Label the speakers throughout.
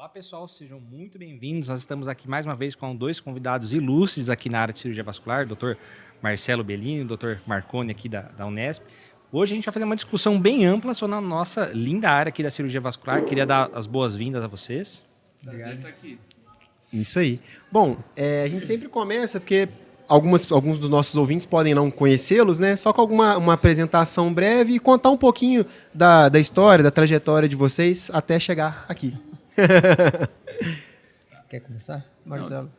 Speaker 1: Olá pessoal, sejam muito bem-vindos. Nós estamos aqui mais uma vez com dois convidados ilustres aqui na área de cirurgia vascular, o Dr. Marcelo Bellini e o Dr. Marconi aqui da Unesp. Hoje a gente vai fazer uma discussão bem ampla sobre a nossa linda área aqui da cirurgia vascular. Queria dar as boas-vindas a vocês.
Speaker 2: Prazer estar aqui.
Speaker 3: Isso aí. Bom, a gente sempre começa porque alguns dos nossos ouvintes podem não conhecê-los, né? Só com uma apresentação breve e contar um pouquinho da história, da trajetória de vocês até chegar aqui.
Speaker 4: Quer começar, Marcelo?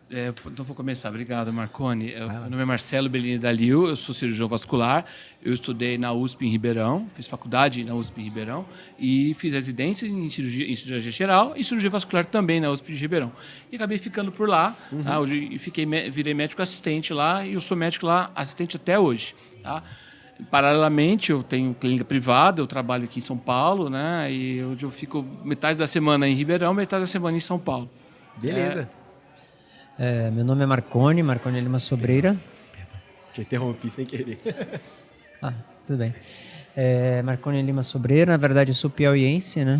Speaker 2: Então vou começar. Obrigado, Marconi. Meu nome é Marcelo Bellini da Liu, eu sou cirurgião vascular. Eu estudei na USP em Ribeirão, fiz faculdade na USP em Ribeirão e fiz residência em cirurgia geral e cirurgia vascular também na USP de Ribeirão. E acabei ficando por lá, tá? Hoje virei médico assistente lá e eu sou médico lá assistente até hoje, tá? Paralelamente, eu tenho clínica privada, eu trabalho aqui em São Paulo, né? E hoje eu fico metade da semana em Ribeirão, metade da semana em São Paulo.
Speaker 3: Beleza.
Speaker 4: Meu nome é Marconi Lima Sobreira.
Speaker 3: Te interrompi sem querer.
Speaker 4: Tudo bem. Marconi Lima Sobreira, na verdade eu sou piauiense, né?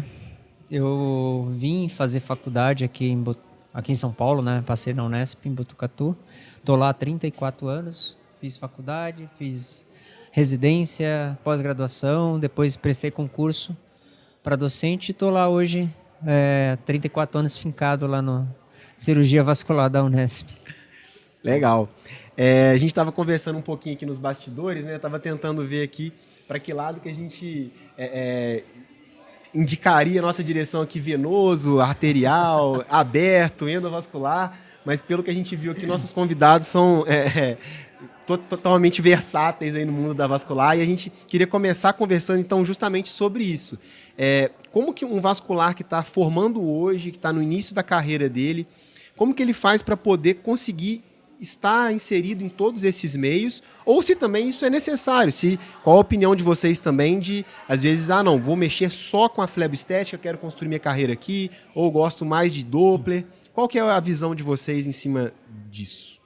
Speaker 4: Eu vim fazer faculdade aqui em São Paulo, né? Passei na Unesp em Botucatu. Estou lá há 34 anos, fiz faculdade, fiz residência, pós-graduação, depois prestei concurso para docente e estou lá hoje, 34 anos fincado lá no cirurgia vascular da Unesp.
Speaker 3: Legal. A gente estava conversando um pouquinho aqui nos bastidores, né? Estava tentando ver aqui para que lado que a gente indicaria a nossa direção aqui, venoso, arterial, aberto, endovascular, mas pelo que a gente viu aqui, nossos convidados são totalmente versáteis aí no mundo da vascular e a gente queria começar conversando então justamente sobre isso. Como que um vascular que está formando hoje, que está no início da carreira dele, como que ele faz para poder conseguir estar inserido em todos esses meios, ou se também isso é necessário, qual a opinião de vocês também de, às vezes, não, vou mexer só com a fleboestética, quero construir minha carreira aqui, ou gosto mais de Doppler. Qual que é a visão de vocês em cima disso?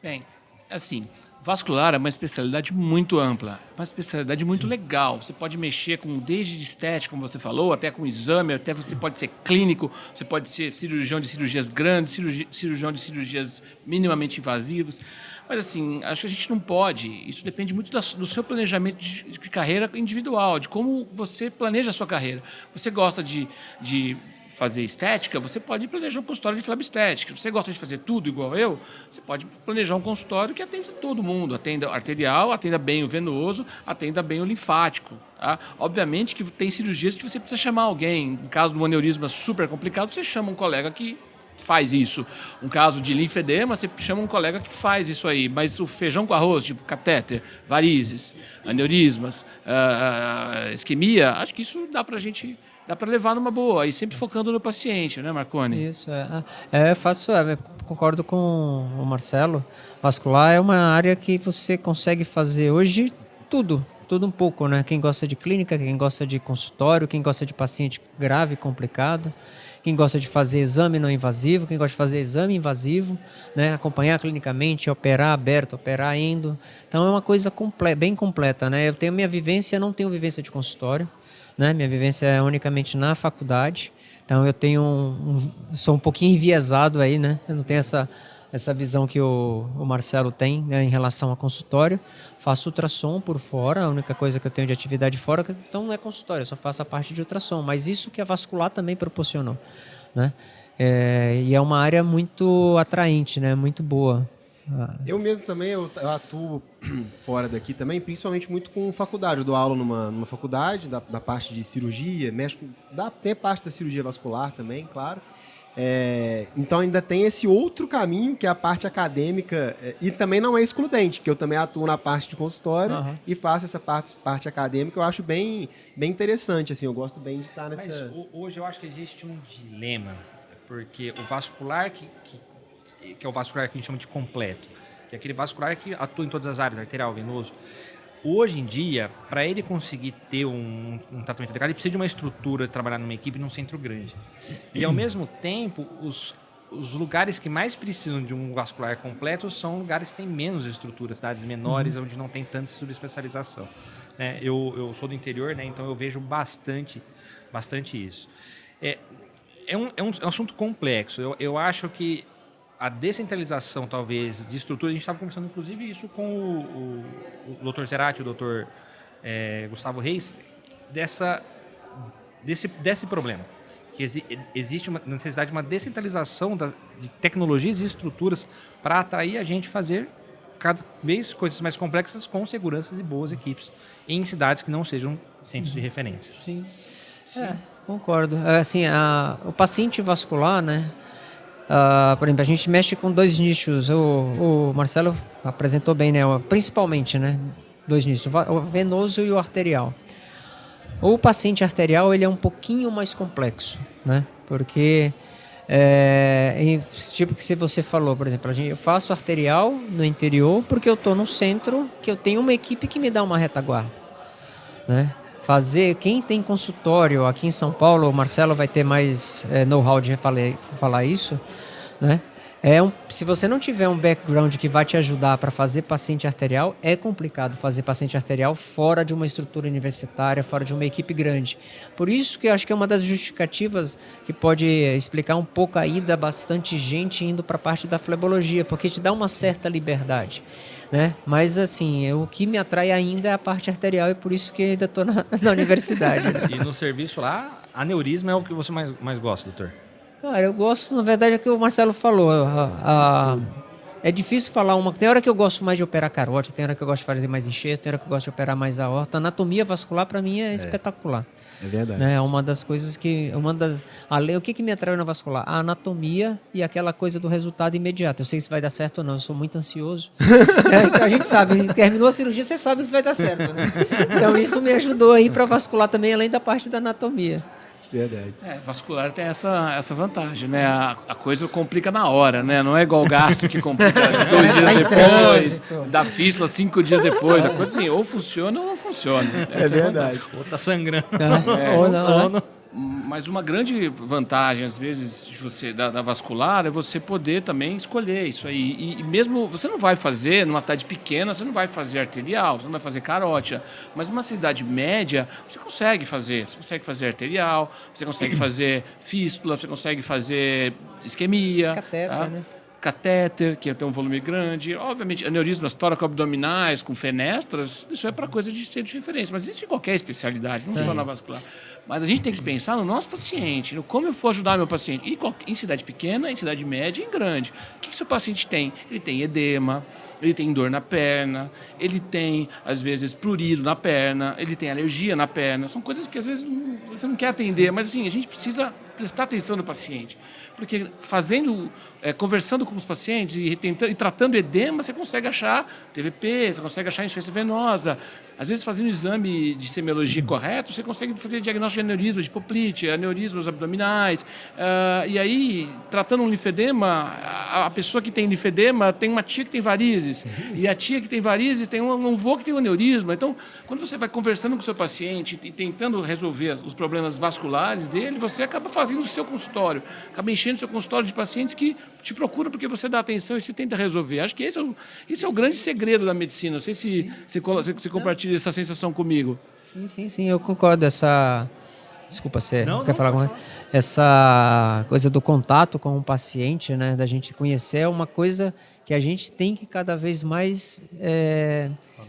Speaker 2: Bem, assim, vascular é uma especialidade muito ampla, uma especialidade muito legal. Você pode mexer desde de estética, como você falou, até com exame, até você pode ser clínico, você pode ser cirurgião de cirurgias grandes, cirurgião de cirurgias minimamente invasivas. Mas, assim, acho que a gente não pode. Isso depende muito do seu planejamento de carreira individual, de como você planeja a sua carreira. Você gosta de fazer estética, você pode planejar um consultório de fleboestética. Se você gosta de fazer tudo igual eu, você pode planejar um consultório que atenda todo mundo, atenda arterial, atenda bem o venoso, atenda bem o linfático. Tá? Obviamente que tem cirurgias que você precisa chamar alguém. Em caso de um aneurisma super complicado, você chama um colega que faz isso. Um caso de linfedema, você chama um colega que faz isso aí. Mas o feijão com arroz, tipo catéter, varizes, aneurismas, isquemia, acho que isso dá para levar numa boa, e sempre focando no paciente, né, Marconi?
Speaker 4: Isso, concordo com o Marcelo. Vascular é uma área que você consegue fazer hoje tudo um pouco, né? Quem gosta de clínica, quem gosta de consultório, quem gosta de paciente grave, complicado, quem gosta de fazer exame não invasivo, quem gosta de fazer exame invasivo, né? Acompanhar clinicamente, operar aberto, operar endo. Então é uma coisa bem completa, né? Eu tenho minha vivência, não tenho vivência de consultório, né? Minha vivência é unicamente na faculdade, então eu tenho sou um pouquinho enviesado aí, né? Eu não tenho essa visão que o Marcelo tem, né, em relação a consultório. Faço ultrassom por fora, a única coisa que eu tenho de atividade fora, então não é consultório, eu só faço a parte de ultrassom, mas isso que a vascular também proporcionou, né? E é uma área muito atraente, né? Muito boa.
Speaker 3: Eu mesmo também, eu atuo fora daqui também, principalmente muito com faculdade. Eu dou aula numa faculdade da parte de cirurgia, tem parte da cirurgia vascular também, claro. Então ainda tem esse outro caminho, que é a parte acadêmica, e também não é excludente, porque eu também atuo na parte de consultório e faço essa parte acadêmica. Eu acho bem interessante, assim, eu gosto bem de estar nessa...
Speaker 1: Mas hoje eu acho que existe um dilema, porque o vascular que é o vascular que a gente chama de completo, que é aquele vascular que atua em todas as áreas, arterial, venoso. Hoje em dia, para ele conseguir ter um tratamento adequado, ele precisa de uma estrutura, trabalhar numa equipe num centro grande. E, ao mesmo tempo, os lugares que mais precisam de um vascular completo são lugares que têm menos estrutura, cidades menores, onde não tem tanta subespecialização. Eu sou do interior, né, então eu vejo bastante bastante isso. É um assunto complexo. Eu acho que a descentralização, talvez, de estrutura, a gente estava conversando, inclusive, isso com o Dr. Zerati, o Dr. Gustavo Reis, desse problema. Que existe uma necessidade de uma descentralização de tecnologias e estruturas para atrair a gente a fazer cada vez coisas mais complexas com seguranças e boas equipes em cidades que não sejam centros de referência.
Speaker 4: Sim. Concordo. Assim, o paciente vascular, né? Por exemplo, a gente mexe com 2 nichos. O Marcelo apresentou bem, né? Principalmente, né? 2 nichos, o venoso e o arterial. O paciente arterial, ele é um pouquinho mais complexo, né? Porque, tipo que você falou, por exemplo, eu faço arterial no interior porque eu estou no centro, que eu tenho uma equipe que me dá uma retaguarda, né? Quem tem consultório aqui em São Paulo, o Marcelo vai ter mais know-how de falar isso, né? Se você não tiver um background que vai te ajudar para fazer paciente arterial, é complicado fazer paciente arterial fora de uma estrutura universitária, fora de uma equipe grande. Por isso que eu acho que é uma das justificativas que pode explicar um pouco a ida bastante gente indo para a parte da flebologia, porque te dá uma certa liberdade, né? Mas assim, o que me atrai ainda é a parte arterial e por isso que ainda estou na universidade.
Speaker 1: E no serviço lá, aneurisma é o que você mais gosta, doutor?
Speaker 4: Cara, eu gosto, na verdade, é o que o Marcelo falou. É difícil falar uma. Tem hora que eu gosto mais de operar carótida, tem hora que eu gosto de fazer mais enxerto, tem hora que eu gosto de operar mais a aorta. Anatomia vascular, para mim, é espetacular.
Speaker 3: É verdade.
Speaker 4: Né? É uma das coisas que. O que me atraiu na vascular? A anatomia e aquela coisa do resultado imediato. Eu sei se vai dar certo ou não, eu sou muito ansioso. Então a gente sabe, terminou a cirurgia, você sabe se vai dar certo. Né? Então isso me ajudou aí para vascular também, além da parte da anatomia.
Speaker 3: Verdade.
Speaker 2: Vascular tem essa vantagem, né? A coisa complica na hora, né? Não é igual o gastro que complica 2 dias depois, da fístula 5 dias depois. A coisa assim, ou funciona ou não funciona.
Speaker 3: É verdade.
Speaker 1: Ou tá sangrando.
Speaker 4: Ou não.
Speaker 2: Mas uma grande vantagem, às vezes, da vascular é você poder também escolher isso aí. E mesmo, você não vai fazer, numa cidade pequena, você não vai fazer arterial, você não vai fazer carótida. Mas numa cidade média, você consegue fazer. Você consegue fazer arterial, você consegue fazer fístula, você consegue fazer isquemia.
Speaker 4: Catéter, né?
Speaker 2: Catéter, que tem um volume grande. Obviamente, aneurismas tóraco-abdominais com fenestras, isso é para coisa de ser de referência. Mas isso em qualquer especialidade, não só na vascular. Mas a gente tem que pensar no nosso paciente, no como eu vou ajudar meu paciente. E em cidade pequena, em cidade média e em grande. O que seu paciente tem? Ele tem edema, ele tem dor na perna, ele tem, às vezes, prurido na perna, ele tem alergia na perna. São coisas que, às vezes, você não quer atender, mas assim, a gente precisa prestar atenção no paciente. Porque conversando com os pacientes e tratando edema, você consegue achar TVP, você consegue achar insuficiência venosa. Às vezes, fazendo o exame de semiologia correto, você consegue fazer diagnóstico de aneurisma, de poplite, aneurismas abdominais. E aí, tratando um linfedema, a pessoa que tem linfedema tem uma tia que tem varizes. E a tia que tem varizes tem um avô que tem um aneurisma. Então, quando você vai conversando com o seu paciente e tentando resolver os problemas vasculares dele, você acaba fazendo o seu consultório, acaba enchendo o seu consultório de pacientes que te procuram porque você dá atenção e se tenta resolver. Acho que esse é o grande segredo da medicina. Não sei se você compartilha essa sensação comigo.
Speaker 4: Sim, eu concordo. Desculpa, você quer falar alguma coisa? Essa coisa do contato com o paciente, né, da gente conhecer, é uma coisa que a gente tem que cada vez mais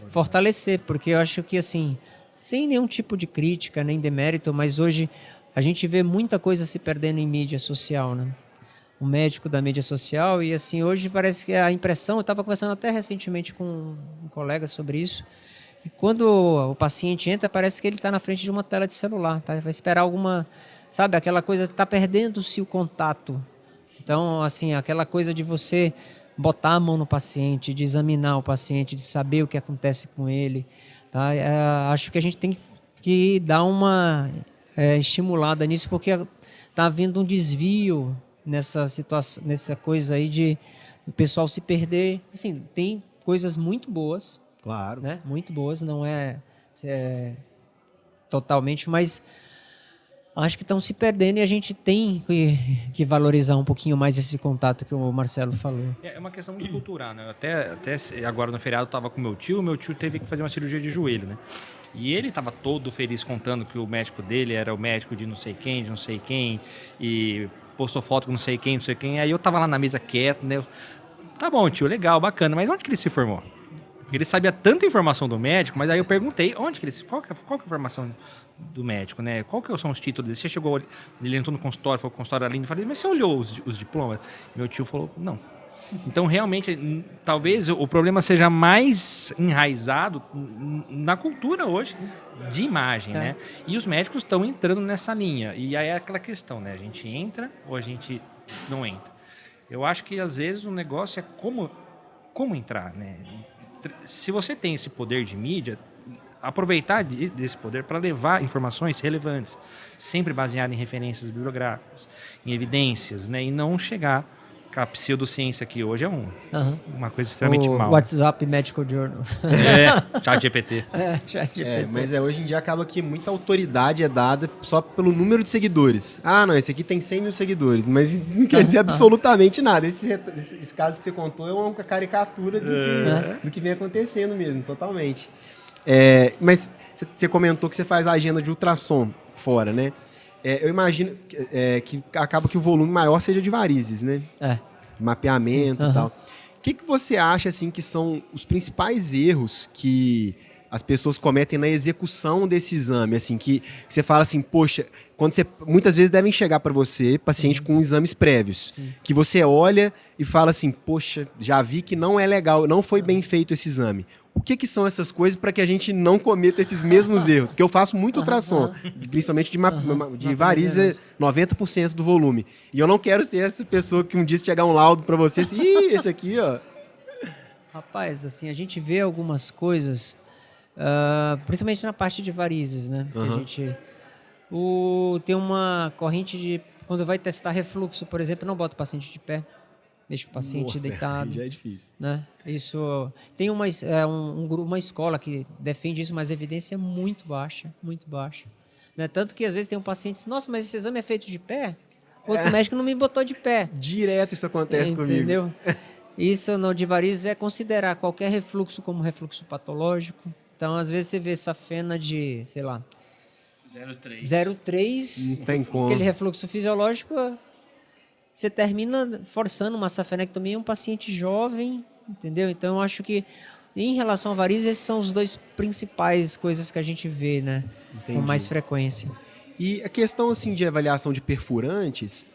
Speaker 4: fortalecer, porque eu acho que, assim, sem nenhum tipo de crítica, nem demérito, mas hoje a gente vê muita coisa se perdendo em mídia social, né? O médico da mídia social, e assim, hoje parece que a impressão, eu estava conversando até recentemente com um colega sobre isso, e quando o paciente entra, parece que ele está na frente de uma tela de celular, tá? Vai esperar alguma, sabe, aquela coisa que está perdendo-se o contato. Então, assim, aquela coisa de você botar a mão no paciente, de examinar o paciente, de saber o que acontece com ele, tá? Acho que a gente tem que dar uma estimulada nisso, porque está havendo um desvio nessa situação, nessa coisa aí de o pessoal se perder. Assim, tem coisas muito boas,
Speaker 3: Claro.
Speaker 4: né? Muito boas, não é totalmente, mas Acho que estão se perdendo e a gente tem que valorizar um pouquinho mais esse contato que o Marcelo falou.
Speaker 1: É uma questão muito cultural, né? Até agora no feriado eu tava com meu tio teve que fazer uma cirurgia de joelho, né? E ele tava todo feliz contando que o médico dele era o médico de não sei quem, e postou foto com não sei quem. Aí eu tava lá na mesa quieto, né? Tá bom, tio, legal, bacana, mas onde que ele se formou? Porque ele sabia tanta informação do médico, mas aí eu perguntei, qual que é a informação do médico, né? Qual que são os títulos dele? Você chegou, ele entrou no consultório, foi o consultório ali, e falei, mas você olhou os diplomas? Meu tio falou, não. Então, realmente, talvez o problema seja mais enraizado na cultura hoje de imagem, né? E os médicos estão entrando nessa linha. E aí é aquela questão, né? A gente entra ou a gente não entra. Eu acho que, às vezes, o negócio é como entrar, né? Se você tem esse poder de mídia, aproveitar desse poder para levar informações relevantes, sempre baseado em referências bibliográficas, em evidências, né? E não chegar com a pseudociência que hoje é uma coisa extremamente
Speaker 4: O
Speaker 1: mal.
Speaker 4: WhatsApp Medical Journal.
Speaker 1: Chat GPT.
Speaker 3: Mas hoje em dia acaba que muita autoridade é dada só pelo número de seguidores. Ah, não, esse aqui tem 100 mil seguidores, mas isso não quer dizer absolutamente nada. Esse caso que você contou é uma caricatura do que vem acontecendo mesmo, totalmente. Mas você comentou que você faz a agenda de ultrassom fora, né? Eu imagino que acaba que o volume maior seja de varizes, né? Mapeamento e tal. O que você acha, assim, que são os principais erros que as pessoas cometem na execução desse exame? Assim, que você fala assim, poxa, muitas vezes devem chegar para você, paciente com exames prévios, que você olha e fala assim, poxa, já vi que não é legal, não foi bem feito esse exame. O que são essas coisas para que a gente não cometa esses mesmos erros? Porque eu faço muito ultrassom, principalmente de varizes, 90% do volume. E eu não quero ser essa pessoa que um dia chegar um laudo para você assim, esse aqui, ó.
Speaker 4: Rapaz, assim, a gente vê algumas coisas, principalmente na parte de varizes, né? Que a gente tem uma corrente de... Quando vai testar refluxo, por exemplo, não bota o paciente de pé. Deixa o paciente deitado.
Speaker 3: Já é difícil.
Speaker 4: Né? Isso, tem uma escola que defende isso, mas a evidência é muito baixa, muito baixa. Né? Tanto que às vezes tem um paciente que diz, nossa, mas esse exame é feito de pé? Outro médico não me botou de pé.
Speaker 3: Direto isso acontece comigo.
Speaker 4: Entendeu? Isso no de varizes é considerar qualquer refluxo como refluxo patológico. Então, às vezes você vê safena de, sei lá, 0,3.
Speaker 3: Não tem como.
Speaker 4: Aquele refluxo fisiológico... Você termina forçando uma safenectomia em um paciente jovem, entendeu? Então, eu acho que, em relação a varizes, esses são os dois principais coisas que a gente vê, né?
Speaker 3: Entendi.
Speaker 4: Com mais frequência.
Speaker 3: E a questão, assim, de avaliação de perfurantes,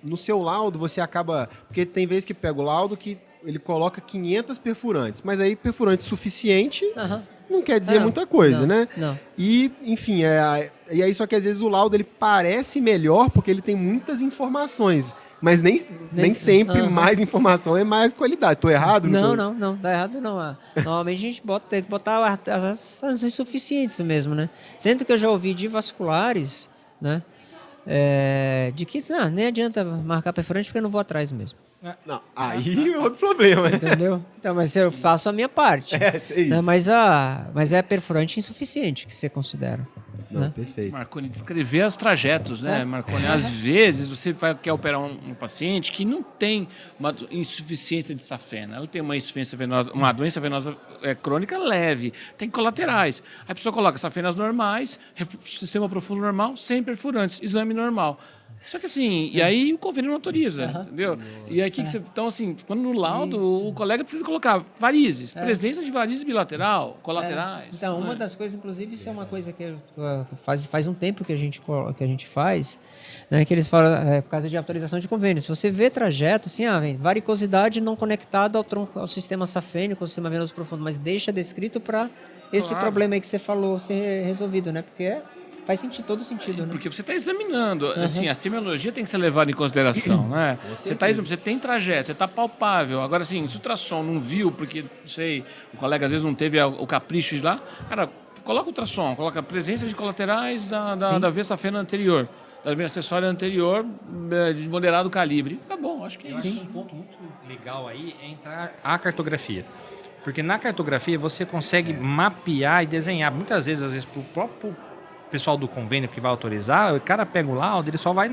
Speaker 3: no seu laudo você acaba... Porque tem vezes que pega o laudo que ele coloca 500 perfurantes, mas aí perfurante suficiente não quer dizer muita coisa, né?
Speaker 4: Não.
Speaker 3: E, enfim, e aí só que às vezes o laudo ele parece melhor porque ele tem muitas informações, mas nem sempre mais informação é mais qualidade. Tô errado?
Speaker 4: Não, tá errado não. Normalmente a gente tem que botar as insuficientes mesmo, né? Sendo que eu já ouvi de vasculares, né? De que nem adianta marcar perfurante porque eu não vou atrás mesmo.
Speaker 3: Não, aí é outro problema.
Speaker 4: Entendeu? Então, mas eu faço a minha parte.
Speaker 3: É isso.
Speaker 4: Né? Mas é perfurante insuficiente que você considera.
Speaker 3: Não,
Speaker 4: né?
Speaker 3: perfeito.
Speaker 2: Marconi, descrever os trajetos, né, Marconi? Às vezes você quer operar um paciente que não tem uma insuficiência de safena. Ela tem uma insuficiência venosa, uma doença venosa crônica leve, tem colaterais. Aí a pessoa coloca safenas normais, sistema profundo normal, sem perfurantes, exame normal. Só que assim, e aí o convênio não autoriza, entendeu? E aí então assim, quando no laudo o colega precisa colocar varizes, presença de varizes bilateral, colaterais.
Speaker 4: Então, uma das coisas, inclusive, isso é uma coisa que faz um tempo que a gente faz, né, que eles falam, por causa de autorização de convênio. Se você vê trajeto, assim, varicosidade não conectada ao sistema safênico, ao sistema venoso profundo, mas deixa descrito para esse problema aí que você falou ser resolvido, né? Porque faz todo sentido, né?
Speaker 2: Porque você está examinando, assim, a semiologia tem que ser levada em consideração, né? Você tem trajeto, você está palpável. Agora, assim, se o ultrassom não viu, porque, não sei, o colega às vezes não teve o capricho de lá, cara, coloca o ultrassom, coloca a presença de colaterais da veia safena anterior, da veia acessória anterior, de moderado calibre. Tá bom, acho que é isso.
Speaker 1: Eu acho que um ponto muito legal aí é entrar a cartografia. Porque na cartografia você consegue mapear e desenhar, muitas vezes, para o próprio pessoal do convênio que vai autorizar, o cara pega o laudo, ele só vai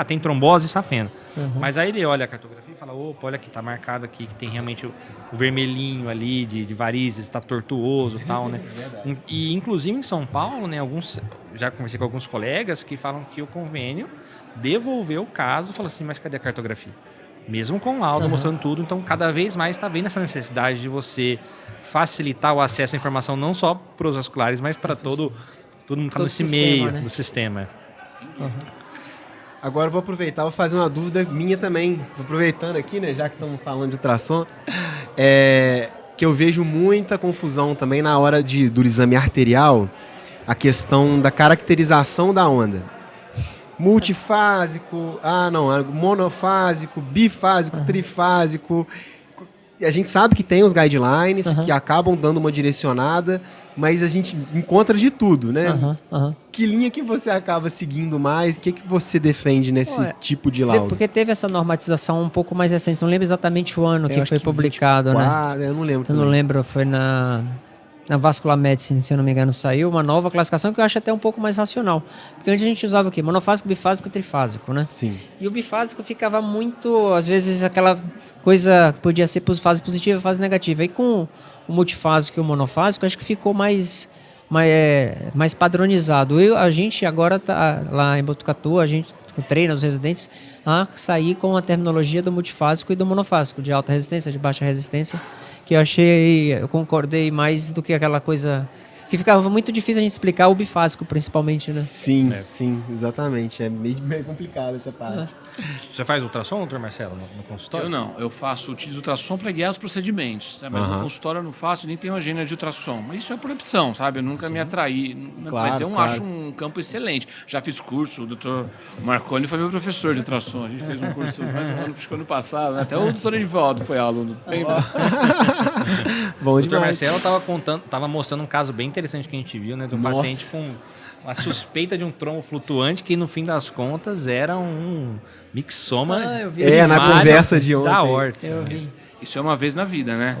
Speaker 1: tem trombose e safena. Mas aí ele olha a cartografia e fala, opa, olha aqui, tá marcado aqui que tem realmente o vermelhinho ali de varizes, tá tortuoso e tal, né? E inclusive em São Paulo, né, já conversei com alguns colegas que falam que o convênio devolveu o caso e falou assim, mas cadê a cartografia? Mesmo com o laudo mostrando tudo, então cada vez mais está vendo essa necessidade de você facilitar o acesso à informação não só para os vasculares, mas para todo mundo que está nesse meio, né? Do sistema.
Speaker 3: Agora eu vou aproveitar, vou fazer uma dúvida minha também, aproveitando aqui, né, já que estamos falando de ultrassom, que eu vejo muita confusão também na hora do exame arterial, a questão da caracterização da onda. Multifásico, monofásico, bifásico, trifásico. A gente sabe que tem os guidelines que acabam dando uma direcionada, mas a gente encontra de tudo, né? Que linha que você acaba seguindo mais? O que você defende nesse tipo de laudo?
Speaker 4: Porque teve essa normatização um pouco mais recente. Não lembro exatamente o ano que foi publicado, 24,
Speaker 3: né? Eu não lembro.
Speaker 4: Eu não lembro, foi na Vascular Medicine, se eu não me engano, saiu uma nova classificação que eu acho até um pouco mais racional. Porque antes a gente usava o quê? Monofásico, bifásico e trifásico, né?
Speaker 3: Sim.
Speaker 4: E o bifásico ficava muito, às vezes, aquela coisa que podia ser fase positiva e fase negativa. E com o multifásico e o monofásico, acho que ficou mais padronizado. A gente agora tá lá em Botucatu, a gente treina os residentes a sair com a terminologia do multifásico e do monofásico, de alta resistência, de baixa resistência, que eu concordei mais do que aquela coisa que ficava muito difícil a gente explicar o bifásico, principalmente, né?
Speaker 3: Sim, exatamente. É meio complicado essa parte.
Speaker 1: Você faz ultrassom, doutor Marcelo, no consultório?
Speaker 2: Eu não, utilizo ultrassom para guiar os procedimentos, tá? Mas no consultório eu não faço, nem tenho agenda de ultrassom. Mas isso é por opção, sabe? Eu nunca me atraí, mas eu acho um campo excelente. Já fiz curso, o doutor Marconi foi meu professor de ultrassom. A gente fez um curso mais um ano, acho que ano passado, né? Até o doutor Edivaldo foi aluno.
Speaker 3: Bom,
Speaker 1: o doutor Marcelo estava mostrando um caso bem interessante que a gente viu, né? De um paciente com a suspeita de um trombo flutuante que, no fim das contas, era um mixoma.
Speaker 3: Na conversa de ontem.
Speaker 1: Da aorta.
Speaker 2: Isso é uma vez na vida, né?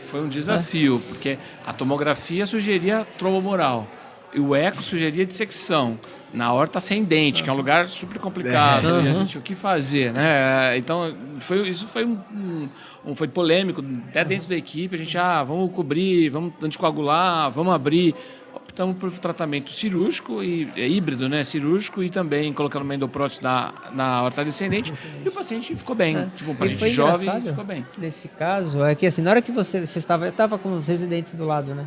Speaker 2: Foi um desafio, porque a tomografia sugeria trombomoral e o eco sugeria dissecção na aorta ascendente, que é um lugar super complicado, e a gente o que fazer, né? Então, isso foi polêmico, até dentro da equipe, a gente, vamos cobrir, vamos anticoagular, vamos abrir. Optamos por tratamento cirúrgico e híbrido, né? Cirúrgico e também colocando uma endoprótese na aorta descendente e o paciente ficou bem. Tipo, um paciente jovem ficou bem.
Speaker 4: Nesse caso, é que assim, na hora que eu estava com os residentes do lado, né?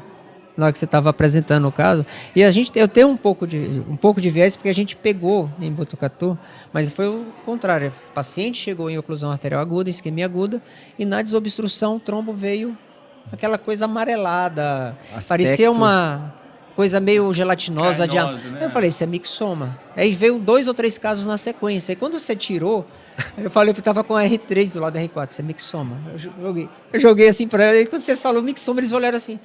Speaker 4: Na hora que você estava apresentando o caso, e eu tenho um pouco de viés, porque a gente pegou em Botucatu, mas foi o contrário. O paciente chegou em oclusão arterial aguda, isquemia aguda, e na desobstrução o trombo veio aquela coisa amarelada, parecia uma coisa meio gelatinosa.
Speaker 2: Né?
Speaker 4: Eu falei, isso é mixoma. Aí veio 2 ou 3 casos na sequência, e quando você tirou, eu falei que estava com R3 do lado da R4, isso é mixoma. Eu joguei assim para ela, e quando você falou mixoma, eles olharam assim,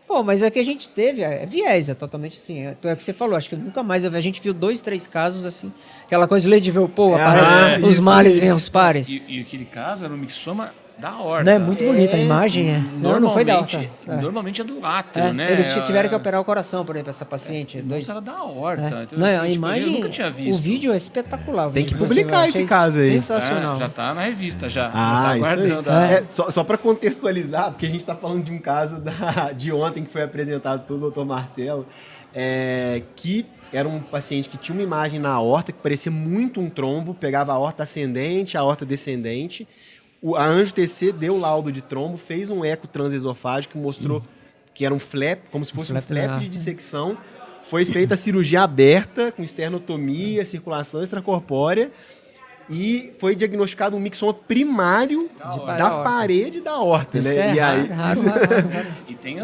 Speaker 4: pô, mas é que a gente teve, viés, totalmente assim, é o que você falou, acho que nunca mais a gente viu 2, 3 casos assim, aquela coisa de ver, aparece, os males vêm aos pares.
Speaker 2: E aquele caso era um mixoma da aorta.
Speaker 4: Não, é muito bonita a imagem, Não foi da aorta.
Speaker 2: Normalmente é do átrio, né?
Speaker 4: Eles tiveram que operar o coração, por exemplo, essa paciente.
Speaker 2: Isso era da aorta. Então,
Speaker 4: não,
Speaker 2: assim,
Speaker 4: a imagem,
Speaker 2: eu nunca tinha visto.
Speaker 4: O vídeo é espetacular.
Speaker 3: Tem que publicar esse caso aí.
Speaker 4: Sensacional.
Speaker 2: Já está na revista, já.
Speaker 3: Tá
Speaker 2: aguardando.
Speaker 3: Só para contextualizar, porque a gente está falando de um caso de ontem que foi apresentado pelo doutor Marcelo, que era um paciente que tinha uma imagem na aorta que parecia muito um trombo, pegava a aorta ascendente, a aorta descendente. A Anjo TC deu o laudo de trombo, fez um eco transesofágico que mostrou que era um flap, como se fosse um flap de dissecção. Foi feita a cirurgia aberta, com esternotomia, circulação extracorpórea, e foi diagnosticado um mixoma primário da parede da aorta.
Speaker 4: Isso
Speaker 3: né?
Speaker 4: Raro.
Speaker 2: E tem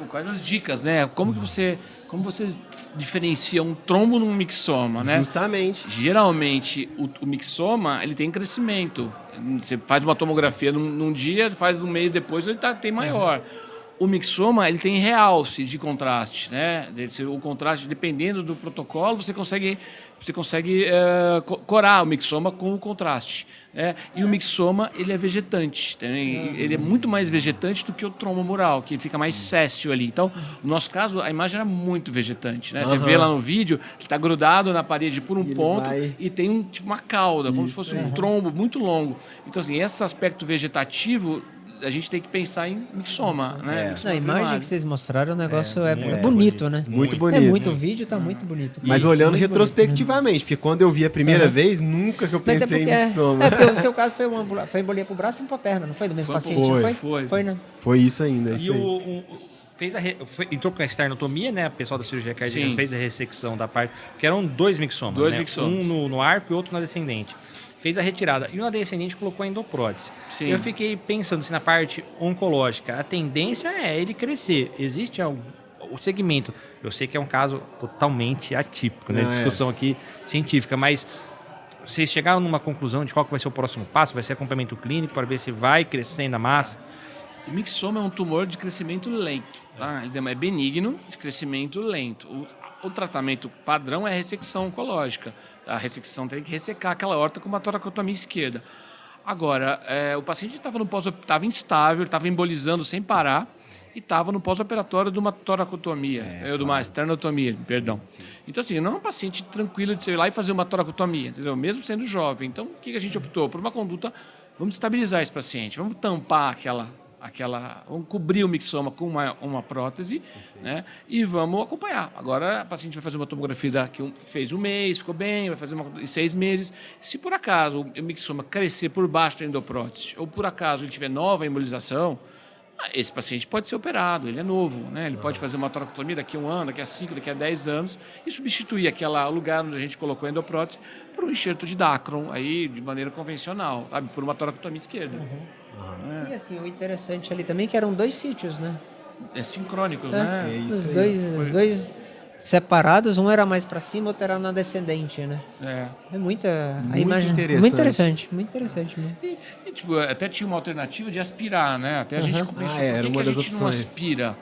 Speaker 2: quais as dicas, né? Como você diferencia um trombo num mixoma, né?
Speaker 3: Justamente.
Speaker 2: Geralmente, o mixoma, ele tem crescimento. Você faz uma tomografia num dia, faz um mês depois, ele tem maior. O mixoma, ele tem realce de contraste, né? O contraste, dependendo do protocolo, você consegue corar o mixoma com o contraste, né? E o mixoma, ele é vegetante, também. Ele é muito mais vegetante do que o trombo mural, que fica mais céssio ali. Então, no nosso caso, a imagem era muito vegetante, né? Você vê lá no vídeo, que está grudado na parede por um ponto e tem tipo uma cauda, como se fosse um trombo muito longo. Então, assim, esse aspecto vegetativo, a gente tem que pensar em mixoma, né?
Speaker 4: A imagem que vocês mostraram, o negócio é bonito, né?
Speaker 3: Muito bonito.
Speaker 4: É muito, o vídeo tá muito bonito.
Speaker 3: Mas olhando
Speaker 4: Muito
Speaker 3: retrospectivamente, porque quando eu vi a primeira vez, nunca que eu
Speaker 4: Mas
Speaker 3: pensei em
Speaker 4: porque,
Speaker 3: mixoma.
Speaker 4: porque o seu caso foi embolia pro braço e pra perna, não foi? Do mesmo paciente?
Speaker 2: Foi.
Speaker 4: Né?
Speaker 3: Foi isso ainda.
Speaker 1: E
Speaker 3: Isso aí.
Speaker 1: entrou com a esternotomia, né? O pessoal da cirurgia cardíaca
Speaker 2: Sim.
Speaker 1: fez a ressecção da parte, porque eram 2 mixomas,
Speaker 2: Dois
Speaker 1: né?
Speaker 2: mixomas.
Speaker 1: Um no arco e outro na descendente. Fez a retirada. E na descendente colocou a endoprótese.
Speaker 2: Sim.
Speaker 1: Eu fiquei pensando se na parte oncológica a tendência é ele crescer. Existe o segmento. Eu sei que é um caso totalmente atípico, né? Discussão aqui científica, mas vocês chegaram numa conclusão de qual que vai ser o próximo passo? Vai ser acompanhamento clínico para ver se vai crescendo a massa?
Speaker 2: O mixoma é um tumor de crescimento lento, tá? Ele é benigno, de crescimento lento. O tratamento padrão é a ressecção oncológica. A ressecção tem que ressecar aquela aorta com uma toracotomia esquerda. Agora, o paciente estava instável, estava embolizando sem parar e estava no pós-operatório de uma toracotomia, de uma esternotomia, perdão.
Speaker 3: Sim.
Speaker 2: Então, assim, não é um paciente tranquilo de ir lá e fazer uma toracotomia, entendeu? Mesmo sendo jovem. Então, o que a gente optou? Por uma conduta, vamos estabilizar esse paciente, vamos tampar vamos cobrir o mixoma com uma prótese, né? E vamos acompanhar. Agora, a paciente vai fazer uma tomografia daqui fez um mês, ficou bem, vai fazer em 6 meses. Se por acaso o mixoma crescer por baixo da endoprótese, ou por acaso ele tiver nova embolização, esse paciente pode ser operado, ele é novo, né? Ele pode fazer uma toracotomia daqui a 1 ano, daqui a 5, daqui a 10 anos e substituir o lugar onde a gente colocou a endoprótese por um enxerto de Dacron, aí, de maneira convencional, sabe? Por uma toracotomia esquerda.
Speaker 4: E assim, o interessante ali também é que eram 2 sítios, né?
Speaker 2: Sincrônicos, né?
Speaker 4: Os dois separados, um era mais para cima, outro era na descendente, né? É muita a imagem
Speaker 3: interessante.
Speaker 4: muito interessante mesmo.
Speaker 2: E, tipo, até tinha uma alternativa de aspirar, né? Até a gente pensou,
Speaker 3: era
Speaker 2: por
Speaker 3: uma
Speaker 2: que a
Speaker 3: das
Speaker 2: gente não
Speaker 3: opções.
Speaker 2: aspira?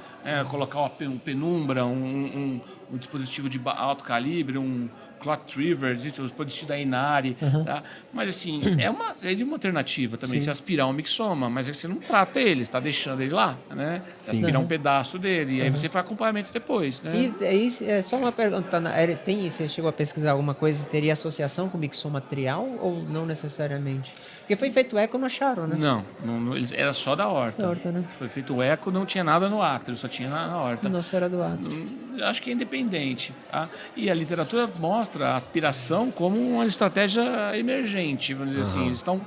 Speaker 2: Colocar um penumbra, um dispositivo de alto calibre, um clot triever, existe o dispositivo da Inari, tá? Mas assim, seria uma alternativa também, se aspirar um mixoma, mas aí você não trata ele, está deixando ele lá, né? Aspirar um pedaço dele, e aí você faz acompanhamento depois, né?
Speaker 4: E aí, só uma pergunta, você chegou a pesquisar alguma coisa, teria associação com mixoma trial ou não necessariamente? Porque foi feito eco, não acharam, né?
Speaker 2: Não, era só da horta.
Speaker 4: Da horta, né?
Speaker 2: Foi feito o eco, não tinha nada no átrio, só tinha na horta.
Speaker 4: Nossa, era do átrio.
Speaker 2: Acho que é independente. Tá? E a literatura mostra a aspiração como uma estratégia emergente, vamos dizer assim. Eles estão,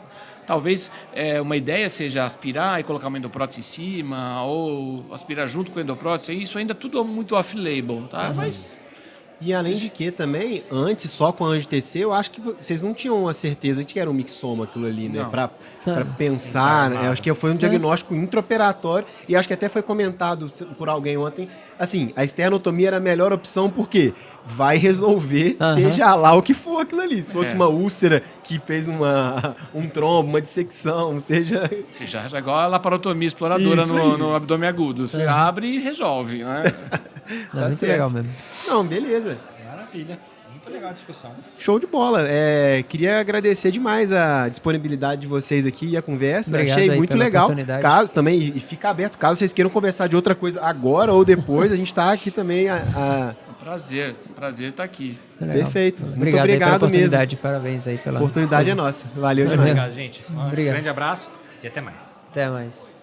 Speaker 2: talvez uma ideia seja aspirar e colocar uma endoprótese em cima, ou aspirar junto com a endoprótese. Isso ainda tudo é muito off-label, tá? Mas
Speaker 3: E além de que também, antes, só com a anjo-TC, eu acho que vocês não tinham a certeza de que era um mixoma aquilo ali, né?
Speaker 2: Não.
Speaker 3: Pra pensar, né? Acho que foi um diagnóstico intraoperatório e acho que até foi comentado por alguém ontem. Assim, a esternotomia era a melhor opção porque vai resolver, seja lá o que for aquilo ali. Se fosse uma úlcera que fez um trombo, uma dissecção, seja...
Speaker 2: já é igual a laparotomia exploradora
Speaker 3: Isso aí.
Speaker 2: no abdômen agudo. Você abre e resolve, né?
Speaker 4: Não, muito legal mesmo.
Speaker 3: Não, beleza.
Speaker 1: Maravilha. Muito legal a discussão.
Speaker 3: Show de bola. Queria agradecer demais a disponibilidade de vocês aqui e a conversa.
Speaker 4: Obrigado
Speaker 3: Achei
Speaker 4: aí
Speaker 3: muito
Speaker 4: pela
Speaker 3: legal.
Speaker 4: oportunidade.
Speaker 3: Caso também, e fica aberto, caso vocês queiram conversar de outra coisa agora ou depois, a gente está aqui também.
Speaker 2: Prazer estar aqui.
Speaker 4: Legal.
Speaker 3: Perfeito. Muito
Speaker 4: Obrigado aí pela
Speaker 3: obrigado mesmo.
Speaker 4: oportunidade. Parabéns aí pela
Speaker 3: A oportunidade é nossa. Valeu
Speaker 4: Valeu.
Speaker 3: demais.
Speaker 1: Obrigado, gente. Um
Speaker 4: Obrigado.
Speaker 1: grande abraço e até mais.
Speaker 4: Até mais.